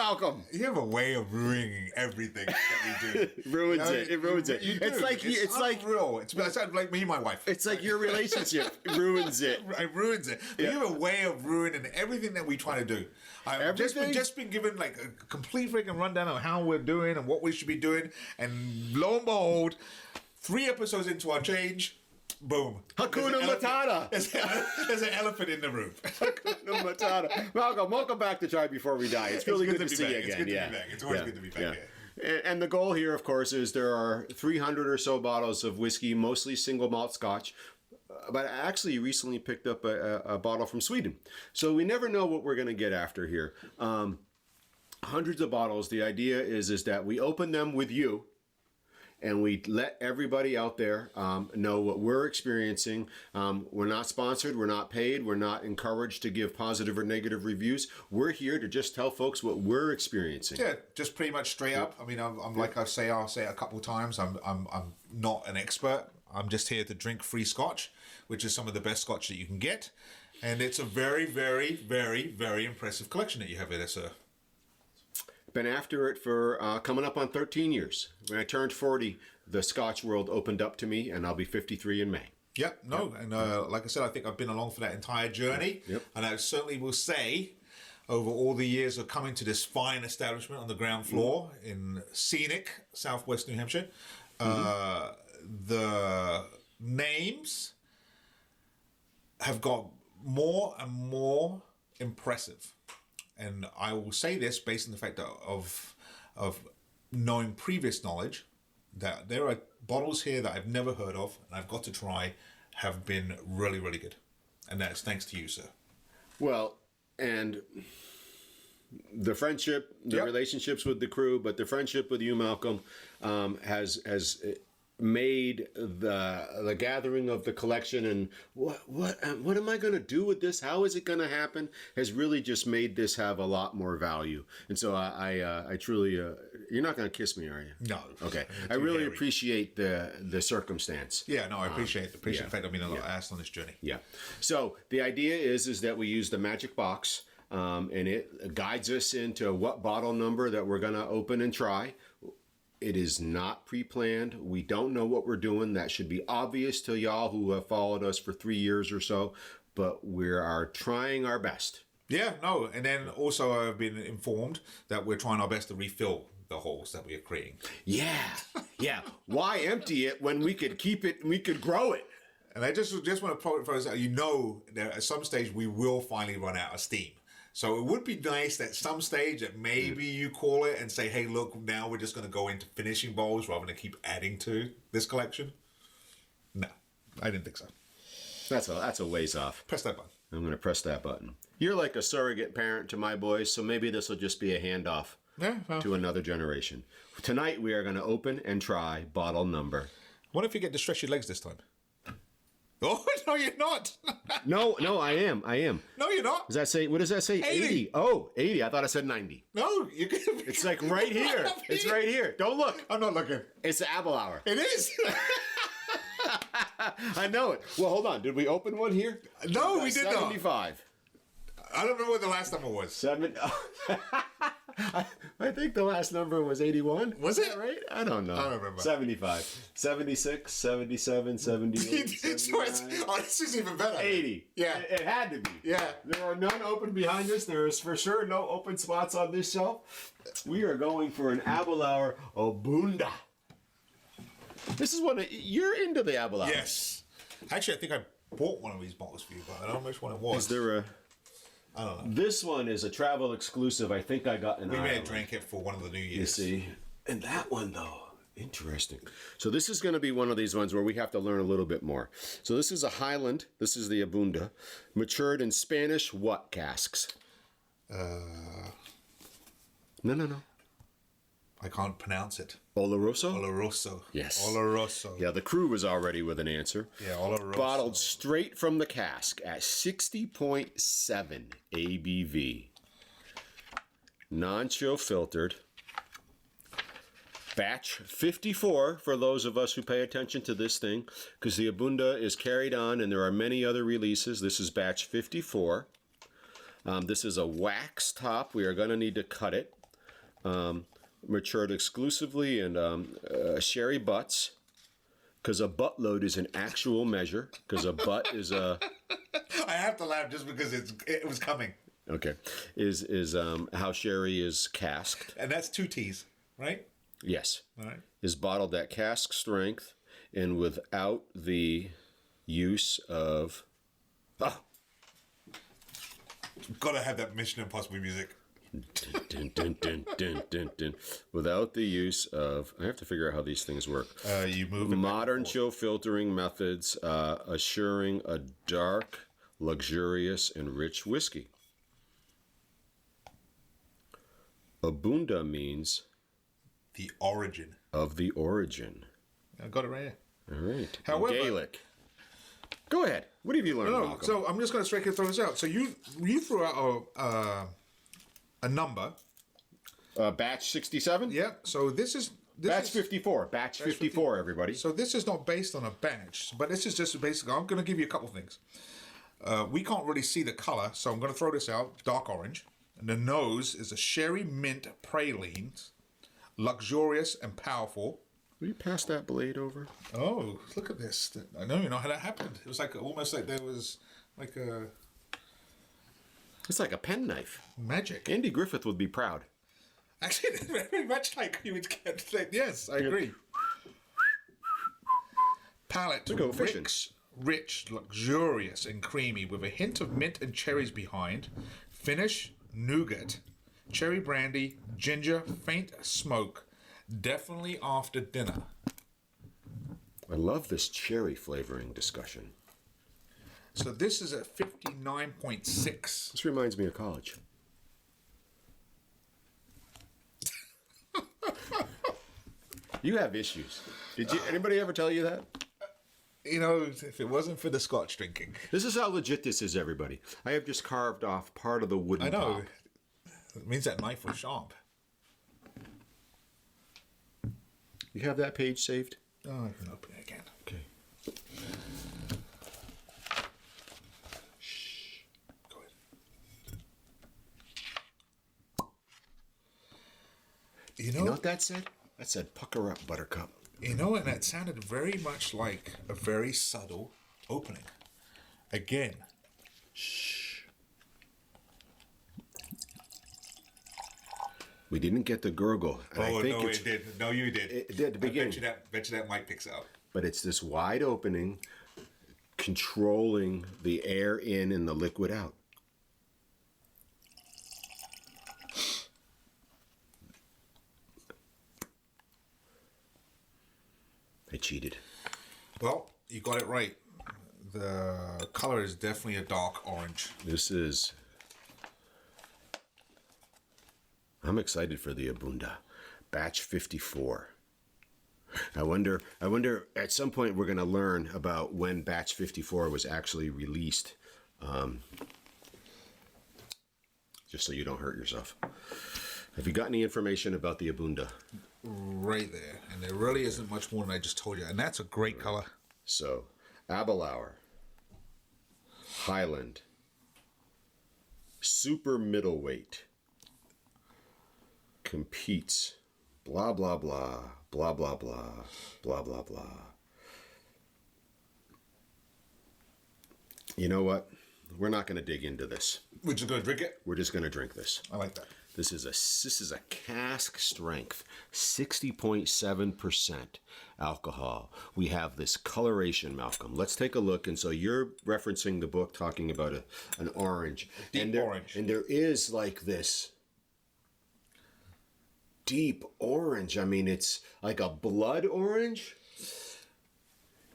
Malcolm. You have a way of ruining everything that we do. Ruins it. It ruins it. You do. It's like unreal. It's like me and my wife. It's like your relationship ruins it. It ruins it. But you have a way of ruining everything that we try to do. I've just been given like a complete freaking rundown of how we're doing and what we should be doing, and lo and behold, 3 episodes into our change, boom. Hakuna Matata. There's an elephant in the room. Hakuna Matata. Malcolm, welcome back to Try Before We Die. It's really good to see you again. It's good to be back. It's always good to be back here. And the goal here, of course, is there are 300 or so bottles of whiskey, mostly single malt Scotch. But I actually recently picked up a bottle from Sweden. So we never know what we're going to get after here. Hundreds of bottles. The idea is that we open them with you, and we let everybody out there know what we're experiencing. We're not sponsored. We're not paid. We're not encouraged to give positive or negative reviews. We're here to just tell folks what we're experiencing. Yeah, just pretty much straight up. I mean, I'm like I'll say it a couple of times. I'm not an expert. I'm just here to drink free Scotch, which is some of the best Scotch that you can get. And it's a very, very, very, very impressive collection that you have here, sir. Been after it for coming up on 13 years. When I turned 40, the Scotch world opened up to me, and I'll be 53 in May. Yep, and like I said, I think I've been along for that entire journey. Yep. And I certainly will say, over all the years of coming to this fine establishment on the ground floor in scenic southwest New Hampshire, the names have got more and more impressive. And I will say this based on the fact of knowing previous knowledge, that there are bottles here that I've never heard of and I've got to try, have been really, really good. And that's thanks to you, sir. Well, and the friendship, the relationships with the crew, but the friendship with you, Malcolm, has made the gathering of the collection and what am I going to do with this? How is it going to happen? Has really just made this have a lot more value. And so I truly, you're not going to kiss me, are you? No. Okay. I really appreciate the circumstance. Yeah, no, I appreciate the fact I've been a lot asked on this journey. Yeah. So the idea is that we use the magic box, and it guides us into what bottle number that we're going to open and try. It is not pre-planned. We don't know what we're doing. That should be obvious to y'all who have followed us for 3 years or so, but we are trying our best. Yeah, no, and then also I've been informed that we're trying our best to refill the holes that we are creating. Yeah. Why empty it when we could keep it and we could grow it? And I just want to point out, you know, that at some stage we will finally run out of steam. So it would be nice that some stage that maybe you call it and say, hey, look, now we're just going to go into finishing bowls rather than keep adding to this collection. No, I didn't think so. That's a ways off. Press that button. I'm going to press that button. You're like a surrogate parent to my boys, so maybe this will just be a handoff to another generation. Tonight we are going to open and try bottle number. What if you get to stretch your legs this time? Oh, no, you're not. No, I am. No, you're not. Does that say, what does that say? 80. Oh, 80. I thought I said 90. No, you can. It's like right here. It's right here. Don't look. I'm not looking. It's the Aberlour. It is. I know it. Well, hold on. Did we open one here? No, we did 75. not. 75. I don't remember what the last number was. I think the last number was 81. Was it? Right? I don't know. I don't remember. 75. 76, 77, 78, 79. Oh, this is even better. 80. Yeah. It had to be. Yeah. There are none open behind us. There is for sure no open spots on this shelf. We are going for an Aberlour A'bunadh. This is one you're into the Aberlour. Yes. Actually, I think I bought one of these bottles for you, but I don't know which one it was. Is there I don't know. This one is a travel exclusive. I think I got in We Ireland. may have drank it for one of the New Year's. You see. And that one, though, interesting. So this is going to be one of these ones where we have to learn a little bit more. So this is a Highland. This is the A'bunadh. Matured in Spanish what casks? No. I can't pronounce it. Oloroso? Oloroso. Yes. Oloroso. Yeah, the crew was already with an answer. Yeah, Oloroso. Bottled straight from the cask at 60.7 ABV. Non-chill filtered. Batch 54 for those of us who pay attention to this thing, because the A'bunadh is carried on and there are many other releases. This is batch 54. This is a wax top. We are going to need to cut it. Matured exclusively in sherry butts, because a butt load is an actual measure, because a butt is a... I have to laugh just because it was coming. Okay. Is how sherry is casked. And that's 2 T's, right? Yes. All right. Is bottled at cask strength and without the use of... Gotta have that Mission Impossible music. Dun, dun, dun, dun, dun, dun. Without the use of... I have to figure out how these things work. You move it Modern chill filtering methods assuring a dark, luxurious, and rich whiskey. A'bunadh means... the origin. Of the origin. I got it right here. All right. However... Gaelic. Go ahead. What have you learned, No, Malcolm? so I'm just going to straight throw this out. So you threw out a number. Batch 67? Yeah. So this is Batch 54. Batch 54, everybody. So this is not based on a batch, but this is just basically. I'm going to give you a couple things. We can't really see the color, so I'm going to throw this out. Dark orange, and the nose is a sherry mint praline, luxurious and powerful. Will you pass that blade over? Oh, look at this! I don't even know how that happened. It was like almost like there was like a It's like a penknife. magic. Andy Griffith would be proud. Actually, it's very much like you would get. Yes, I agree. Palate go fishing. rich, luxurious, and creamy, with a hint of mint and cherries behind. Finish: nougat, cherry brandy, ginger, faint smoke. Definitely after dinner. I love this cherry flavoring discussion. So this is at 59.6. This reminds me of college. You have issues. Did anybody ever tell you that? You know, if it wasn't for the Scotch drinking. This is how legit this is, everybody. I have just carved off part of the wooden I know. top. It means that knife was sharp. You have that page saved? Oh, I can open it again. Okay. Shh. Go ahead. You You know what that said? That said, pucker up, buttercup. You know, and that sounded very much like a very subtle opening. Again. Shh. We didn't get the gurgle. And Oh, I think no, it did. No, you did. It did at the beginning. Bet you that mic picks out. But it's this wide opening, controlling the air in and the liquid out. I cheated. Well, you got it right. The color is definitely a dark orange. This is... I'm excited for the A'bunadh. Batch 54. I wonder at some point we're going to learn about when Batch 54 was actually released. Just so you don't hurt yourself. Have you got any information about the A'bunadh? Right there. And there really isn't much more than I just told you. And that's a great color. So, Aberlour, Highland, super middleweight, competes, blah, blah, blah, blah, blah, blah, blah, blah, blah. You know what? We're not going to dig into this. We're just going to drink it? We're just going to drink this. I like that. This is a cask strength, 60.7% alcohol. We have this coloration, Malcolm. Let's take a look. And so you're referencing the book talking about an orange. Deep orange. And there is like this deep orange. I mean, it's like a blood orange.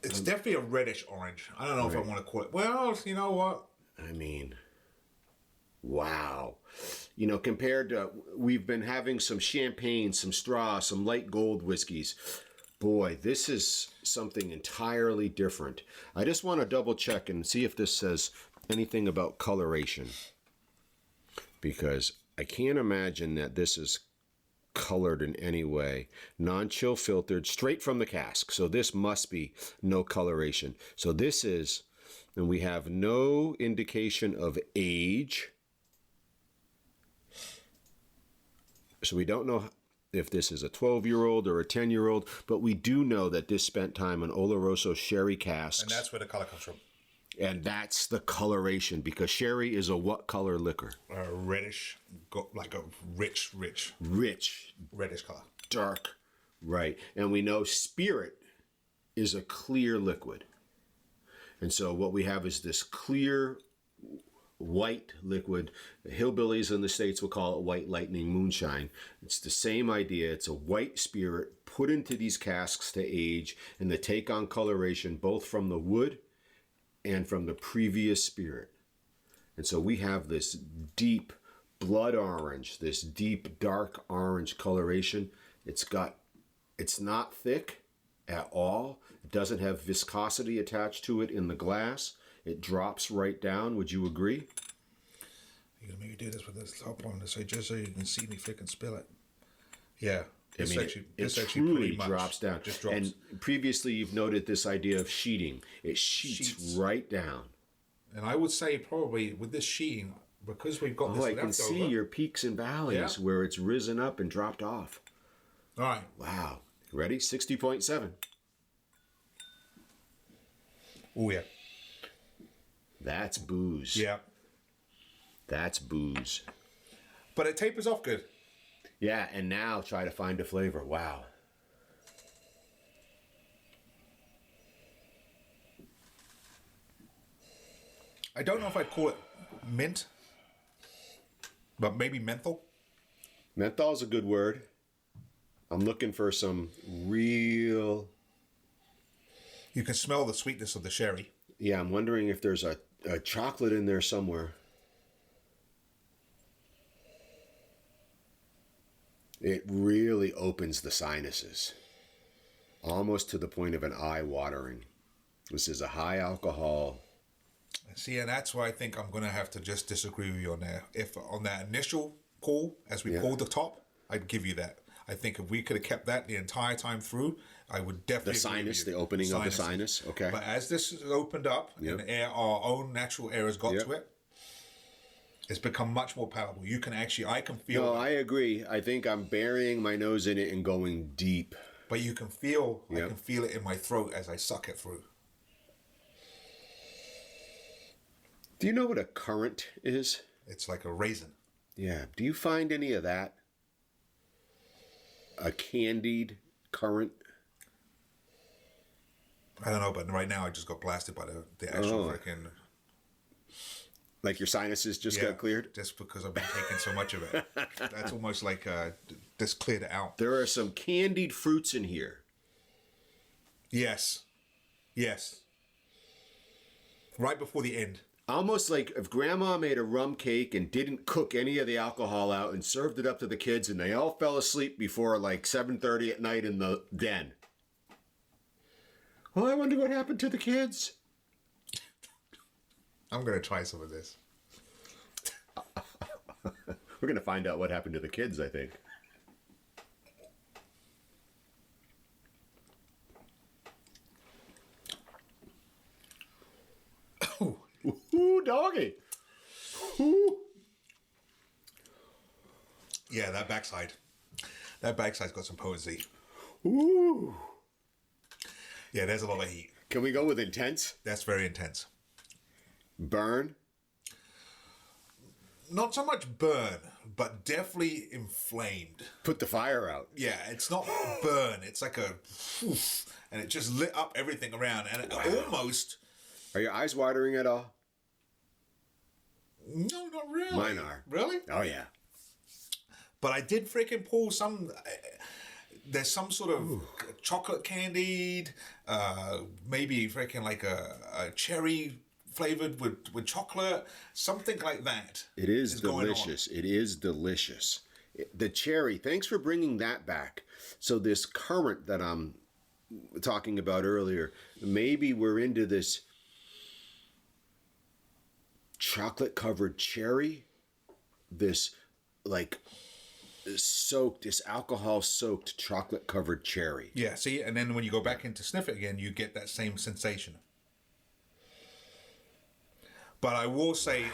It's definitely a reddish orange. I don't know if I want to call it. Well, you know what? I mean, wow. You know, compared to, we've been having some champagne, some straw, some light gold whiskeys. Boy, this is something entirely different. I just want to double check and see if this says anything about coloration. Because I can't imagine that this is colored in any way. Non-chill filtered, straight from the cask. So this must be no coloration. So this is, and we have no indication of age. So we don't know if this is a 12-year-old or a 10-year-old, but we do know that this spent time in Oloroso sherry casks. And that's where the color comes from. And that's the coloration, because sherry is a what color liquor? Reddish, like a rich, reddish color. Dark. Right. And we know spirit is a clear liquid. And so what we have is this clear white liquid. The hillbillies in the States will call it white lightning moonshine. It's the same idea. It's a white spirit put into these casks to age and to take on coloration both from the wood and from the previous spirit. And so we have this deep blood orange, this deep dark orange coloration. It's not thick at all. It doesn't have viscosity attached to it in the glass. It drops right down. Would you agree? You're going to make me do this with this top on, so just so you can see me freaking spill it. Yeah. I mean, it truly drops down. Just drops. And previously you've noted this idea of sheeting. It sheets right down. And I would say probably with this sheeting, because we've got this I can see your peaks and valleys where it's risen up and dropped off. All right. Wow. Ready? 60.7. Oh, yeah. That's booze. Yeah. That's booze. But it tapers off good. Yeah, and now try to find a flavor. Wow. I don't know if I'd call it mint, but maybe menthol. Menthol is a good word. I'm looking for some real... You can smell the sweetness of the sherry. Yeah, I'm wondering if there's a chocolate in there somewhere. It really opens the sinuses, almost to the point of an eye watering. This is a high alcohol. See, and that's why I think I'm going to have to just disagree with you on that. If on that initial pull, as we pulled the top, I'd give you that. I think if we could have kept that the entire time through, I would definitely... The sinus, the opening of the sinus, okay. But as this has opened up and our own natural air has got to it, it's become much more palatable. You can actually, I can feel... No, I agree. I think I'm burying my nose in it and going deep. But you can feel, I can feel it in my throat as I suck it through. Do you know what a currant is? It's like a raisin. Yeah. Do you find any of that? A candied currant? I don't know, but right now I just got blasted by the actual freaking... Like your sinuses just got cleared? Just because I've been taking so much of it. That's almost like just cleared it out. There are some candied fruits in here. Yes. Yes. Right before the end. Almost like if grandma made a rum cake and didn't cook any of the alcohol out and served it up to the kids and they all fell asleep before like 7:30 at night in the den. Well, I wonder what happened to the kids. I'm going to try some of this. We're going to find out what happened to the kids, I think. Ooh, doggy. Ooh. Yeah, that backside. That backside's got some potency. Ooh. Yeah, there's a lot of heat. Can we go with intense? That's very intense. Burn? Not so much burn, but definitely inflamed. Put the fire out. Yeah, it's not burn. It's like a... And it just lit up everything around. And it almost... Are your eyes watering at all? No, not really. Mine are. Really? Oh, yeah. But I did freaking pull some... There's some sort of chocolate candied, maybe freaking like a cherry flavored with chocolate, something like that. It is delicious. It is delicious. The cherry, thanks for bringing that back. So this currant that I'm talking about earlier, maybe we're into this chocolate covered cherry, this like soaked, this alcohol soaked chocolate covered cherry. Yeah, see, and then when you go back in to sniff it again, you get that same sensation. But I will say,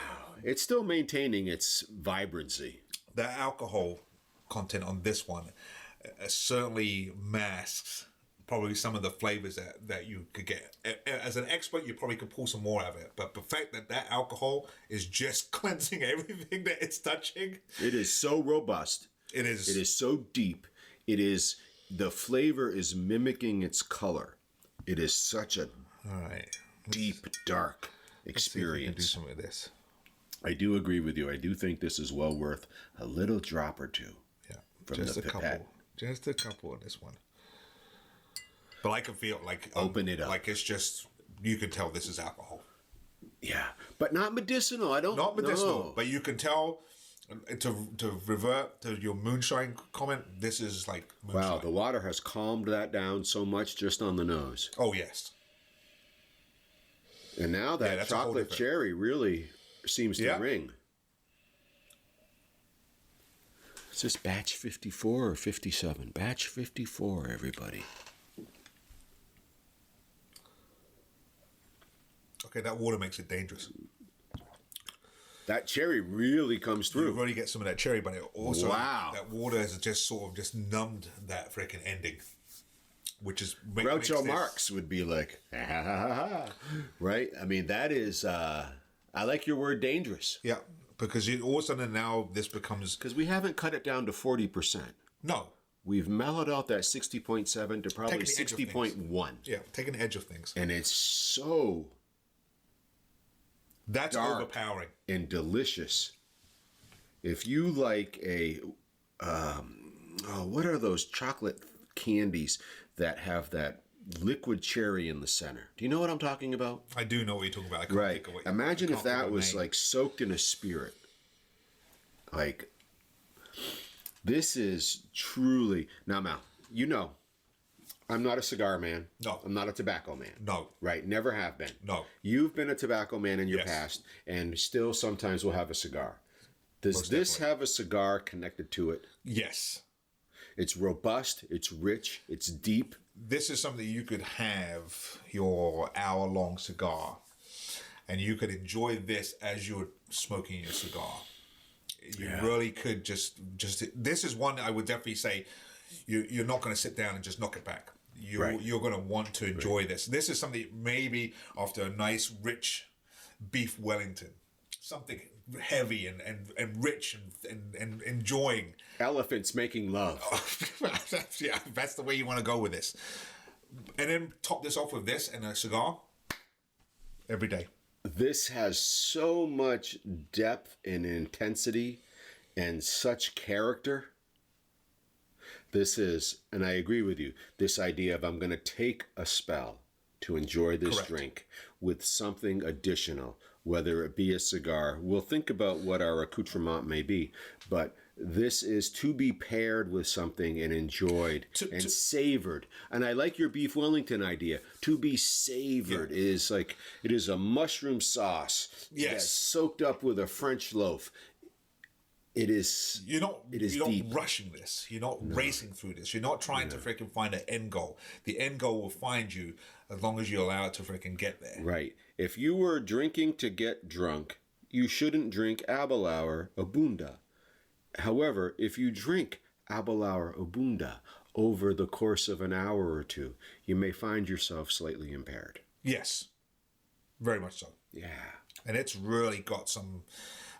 it's still maintaining its vibrancy. that alcohol content on this one certainly masks probably some of the flavors that you could get. As an expert, you probably could pull some more out of it. But the fact that alcohol is just cleansing everything that it's touching. It is so robust. It is. It is so deep. It is, the flavor is mimicking its color. It is such a All right. deep, dark experience. Do some of this. I do agree with you. I do think this is well worth a little drop or two. Yeah. From Just the a couple. pipette. Just a couple on this one. But I can feel like Open it up. Like it's just, you can tell this is alcohol. Yeah, but not medicinal. I don't. Not medicinal, know. but you can tell. To revert to your moonshine comment, this is like moonshine. Wow, the water has calmed that down so much just on the nose. Oh yes. And now that that's a whole chocolate different- cherry really seems to Yeah. ring. Is this batch 54 or 57? Batch 54, everybody. Okay, that water makes it dangerous. That cherry really comes You through. really get some of that cherry, but it also Wow. that water has just sort of just numbed that freaking ending, which is Groucho makes Marx would be like, ha, ha, ha, ha. Right? I mean, that is, I like your word dangerous. Yeah, because all of a sudden now this becomes Because we haven't cut it down to 40%. no. We've mellowed out that 60.7 to probably Taking the edge of things. 60.1. Yeah, taking the edge of things. And it's so That's dark overpowering. and delicious. If you like a, what are those chocolate candies that have that liquid cherry in the center? Do you know what I'm talking about? I do know what you're talking about. I can't Right. think of what Imagine I if can't think that of the was name. like soaked in a spirit. Like, this is truly. Now, Mal, you know, I'm not a cigar man. No. I'm not a tobacco man. No. Right. Never have been. No. You've been a tobacco man in your Yes. past and still sometimes will have a cigar. Does Most this definitely. have a cigar connected to it? Yes. It's robust, it's rich, it's deep. This is something you could have your hour-long cigar, and you could enjoy this as you're smoking your cigar. You really could just. This is one I would definitely say you're not going to sit down and just knock it back. You're going to want to enjoy this. This is something maybe after a nice rich beef Wellington, something heavy and rich and enjoying. Elephants making love. Yeah, that's the way you want to go with this. And then top this off with this and a cigar every day. This has so much depth and intensity and such character. This is, and I agree with you, this idea of I'm going to take a spell to enjoy this Correct. drink with something additional, whether it be a cigar. We'll think about what our accoutrement may be, but this is to be paired with something and enjoyed and savored. And I like your beef Wellington idea. To be savored is like, it is a mushroom sauce that's soaked up with a French loaf. It is. You're not deep. rushing this. You're not racing through this. You're not trying to freaking find an end goal. The end goal will find you as long as you allow it to freaking get there. Right. If you were drinking to get drunk, you shouldn't drink Aberlour A'bunadh. However, if you drink Aberlour A'bunadh over the course of an hour or two, you may find yourself slightly impaired. Yes. Very much so. Yeah. And it's really got some,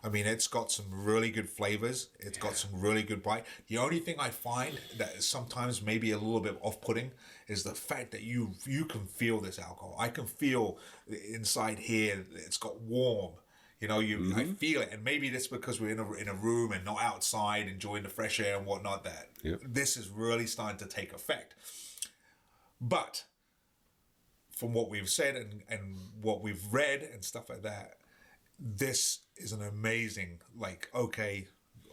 it's got some really good flavors. It's got some really good bite. The only thing I find that is sometimes maybe a little bit off-putting is the fact that you can feel this alcohol. I can feel inside here, it's got warm. I feel it. And maybe that's because we're in a room and not outside enjoying the fresh air and whatnot, that this is really starting to take effect. But from what we've said and what we've read and stuff like that, this is an amazing, okay,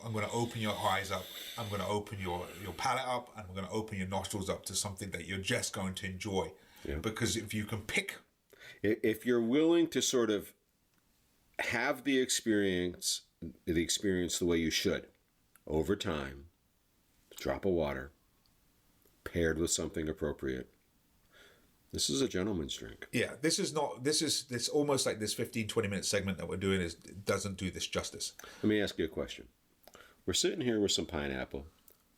I'm going to open your eyes up. I'm going to open your palate up. And I'm going to open your nostrils up to something that you're just going to enjoy. Yeah. Because if you can pick... If you're willing to sort of have the experience the way you should, over time, drop of water, paired with something appropriate, this is a gentleman's drink. Yeah, this almost like this 15-20 minute segment that we're doing doesn't do this justice. Let me ask you a question. We're sitting here with some pineapple,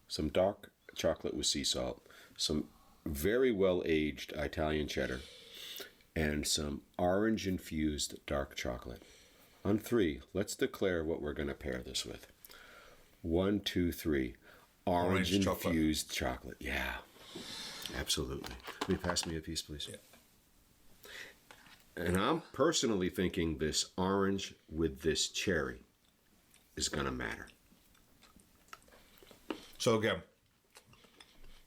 some dark chocolate with sea salt, some very well aged Italian cheddar, and some orange infused dark chocolate. On 3, let's declare what we're going to pair this with. 1, 2, 3. Orange infused chocolate. Yeah, absolutely. Will you pass me a piece, please? Yeah. And I'm personally thinking this orange with this cherry is going to matter. So again,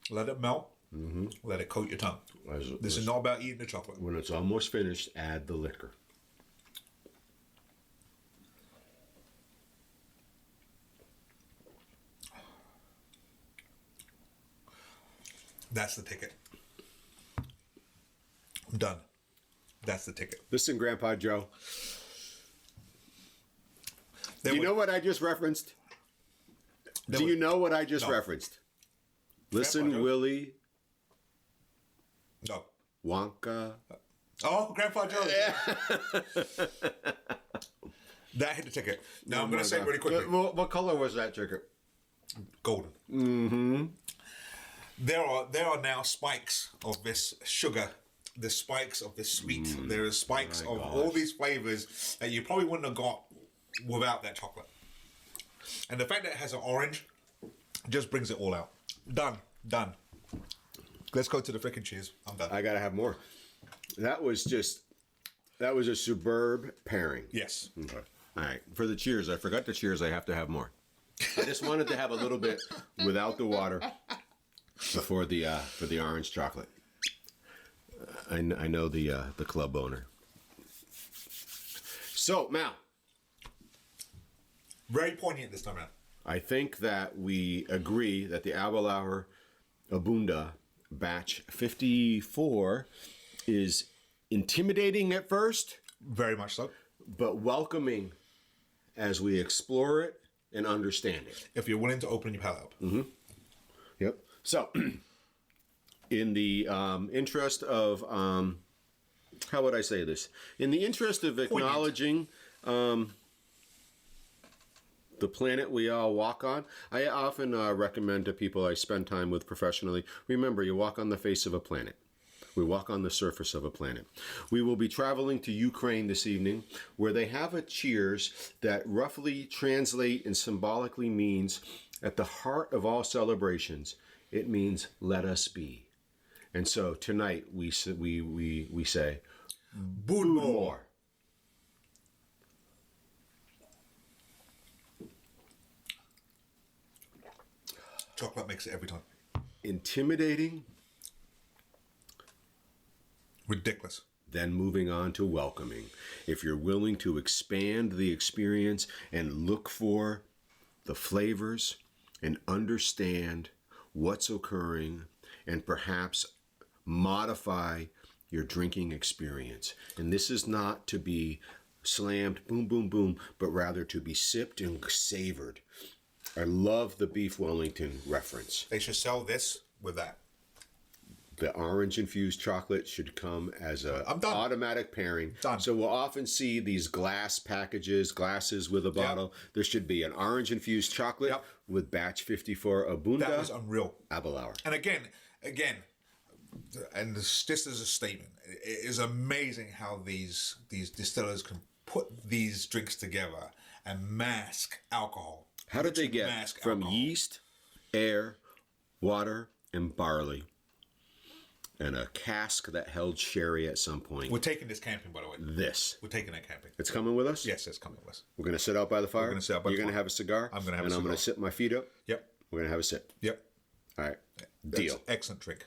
let it melt. Mm-hmm. Let it coat your tongue. This is not about eating the chocolate. When it's almost finished, add the liquor. That's the ticket. I'm done. That's the ticket. Listen, Grandpa Joe. Do you know what I just referenced? Do you know what I just referenced? Listen, Willie. No. Wonka. Oh, Grandpa Joe. Yeah. That hit the ticket. Now I'm going to say really quickly. What color was that ticket? Golden. Mm-hmm. There are now spikes of this sugar, the spikes of this sweet. There are spikes of all these flavors that you probably wouldn't have got without that chocolate. And the fact that it has an orange just brings it all out. Done. Let's go to the frickin' cheese. I'm done. I gotta have more. That was a superb pairing. Yes. Okay. All right. For the cheers, I forgot the cheers. I have to have more. I just wanted to have a little bit without the water for the orange chocolate. I know the club owner. So Mal, very poignant this time around. I think that we agree that the Aberlour A'bunadh Batch 54 is intimidating at first, very much so, but welcoming as we explore it and understand it. If you're willing to open your palate up. Mm-hmm. Yep. So, in the interest of, how would I say this? In the interest of acknowledging the planet we all walk on, I often recommend to people I spend time with professionally, remember, you walk on the face of a planet. We walk on the surface of a planet. We will be traveling to Ukraine this evening, where they have a cheers that roughly translate and symbolically means, at the heart of all celebrations, it means let us be. And so tonight we say, Budmore. Chocolate makes it every time. Intimidating. Ridiculous. Then moving on to welcoming. If you're willing to expand the experience and look for the flavors and understand what's occurring and perhaps modify your drinking experience. And this is not to be slammed, boom, boom, boom, but rather to be sipped and savored. I love the beef Wellington reference. They should sell this with that. The orange infused chocolate should come as a automatic pairing. Done. So we'll often see these glass packages, glasses with a bottle. Yep. There should be an orange infused chocolate with batch 54 A'bunadh. That was unreal. Aberlour. And again, and this is a statement. It is amazing how these distillers can put these drinks together and mask alcohol. How did they get from yeast, air, water, and barley, and a cask that held sherry at some point? We're taking this camping, by the way. We're taking that camping. It's coming with us? Yes, it's coming with us. We're going to sit out by the fire? We're going to sit out by the fire. You're going to have a cigar? I'm going to have a cigar. And I'm going to sit my feet up? Yep. We're going to have a sip? Yep. All right. Deal. Excellent drink.